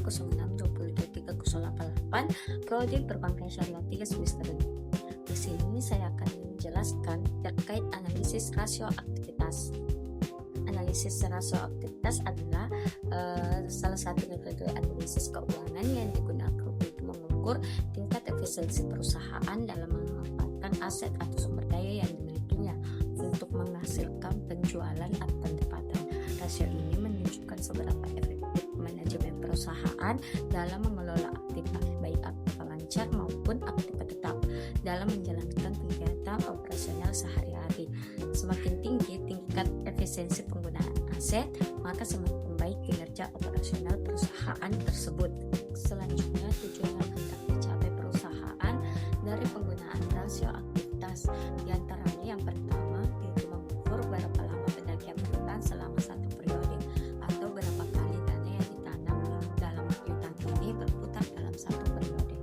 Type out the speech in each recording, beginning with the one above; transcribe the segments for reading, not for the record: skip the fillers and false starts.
06223088 Prodi Perbankan Syariah 3 semester 2. Di sini saya akan menjelaskan terkait analisis rasio aktivitas. Analisis rasio aktivitas adalah salah satu metode analisis keuangan yang digunakan untuk mengukur tingkat efisiensi perusahaan dalam memanfaatkan aset atau sumber daya yang dimilikinya untuk menghasilkan penjualan atau pendapatan. Rasio ini menunjukkan seberapa efektif manajemen perusahaan dalam mengelola aktiva, baik aktiva lancar maupun aktiva tetap, dalam menjalankan kegiatan operasional sehari-hari. Semakin tinggi tingkat efisiensi penggunaan aset, maka semakin baik kinerja operasional perusahaan tersebut. Selanjutnya, tujuan yang hendak dicapai perusahaan dari penggunaan rasio aktivitas, di antaranya yang pertama yaitu mengukur berapa lama pedagang berhutang selama satu periode, atau berapa kali dana yang ditanam dalam piutang ini berputar dalam satu periode.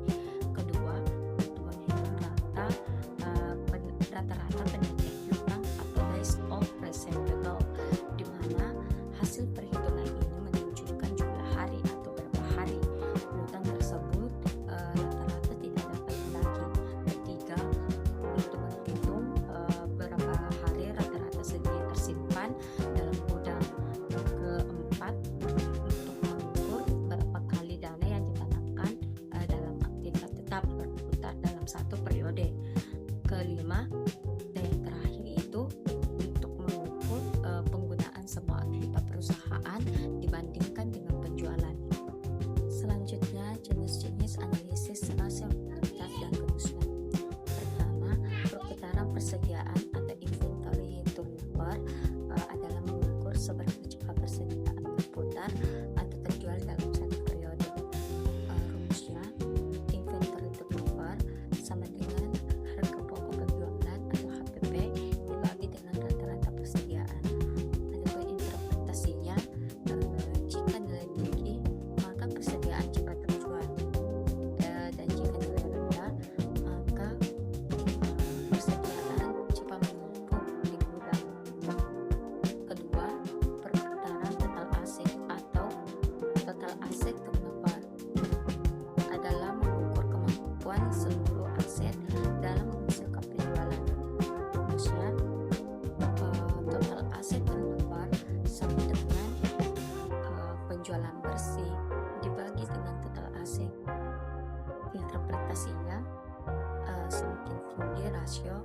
Kedua, untuk menghitung rata-rata penyajian piutang atau base of receivable, di mana hasil perhitungan ini menunjukkan jumlah hari atau berapa hari piutang tersebut rata-rata tidak dapat ditagih. Ketiga, untuk menghitung berapa hari rata-rata sedia tersimpan dalam gudang. Keempat, untuk mengukur berapa kali dana yang ditanamkan dalam aktiva tetap berputar dalam satu periode. Kelima, dan yang terakhir itu untuk mengukur penggunaan semua aktiva perusahaan dibandingkan dengan penjualan. Selanjutnya, jenis-jenis analisis rasio aktivitas dan kebutuhan. Pertama, perputaran persediaan atau inventory turnover adalah mengukur seberapa cepat persediaan berputar atau terjual dalam satu periode. Rumusnya, inventory turnover sama dengan harga pokok penjualan atau HPP dibagi dengan rata-rata persediaan. Adapun interpretasinya, jika nilai tinggi maka persediaan cepat terjual, dan jika nilai rendah maka persediaan cepat menumpuk di gudang. Kedua, perputaran total aset atau total aset turnover adalah mengukur kemampuan seluruh aset dalam menghasilkan penjualan. Rumusnya, total aset turnover sama dengan penjualan bersih dibagi dengan total aset. Interpretasinya, semakin tinggi rasio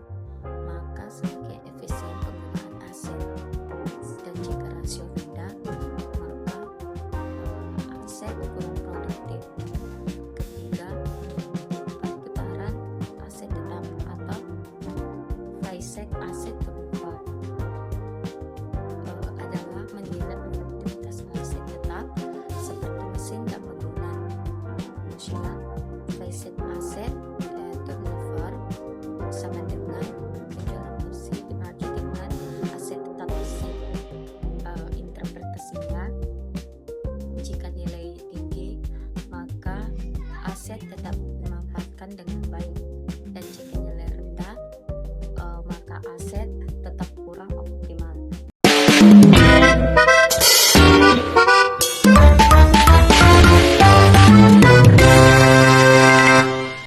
maka semakin efisien penggunaan aset, dan jika rasio rendah maka aset kurang produktif. Ketiga, perputaran aset tetap atau fixed asset turnover adalah menilai produktivitas aset tetap seperti mesin dan bangunan. Rumusnya, fixed asset turnover sama dengan penjualan bersih dibagi dengan aset tetap bersih. Interpretasinya, jika nilai tinggi maka aset tetap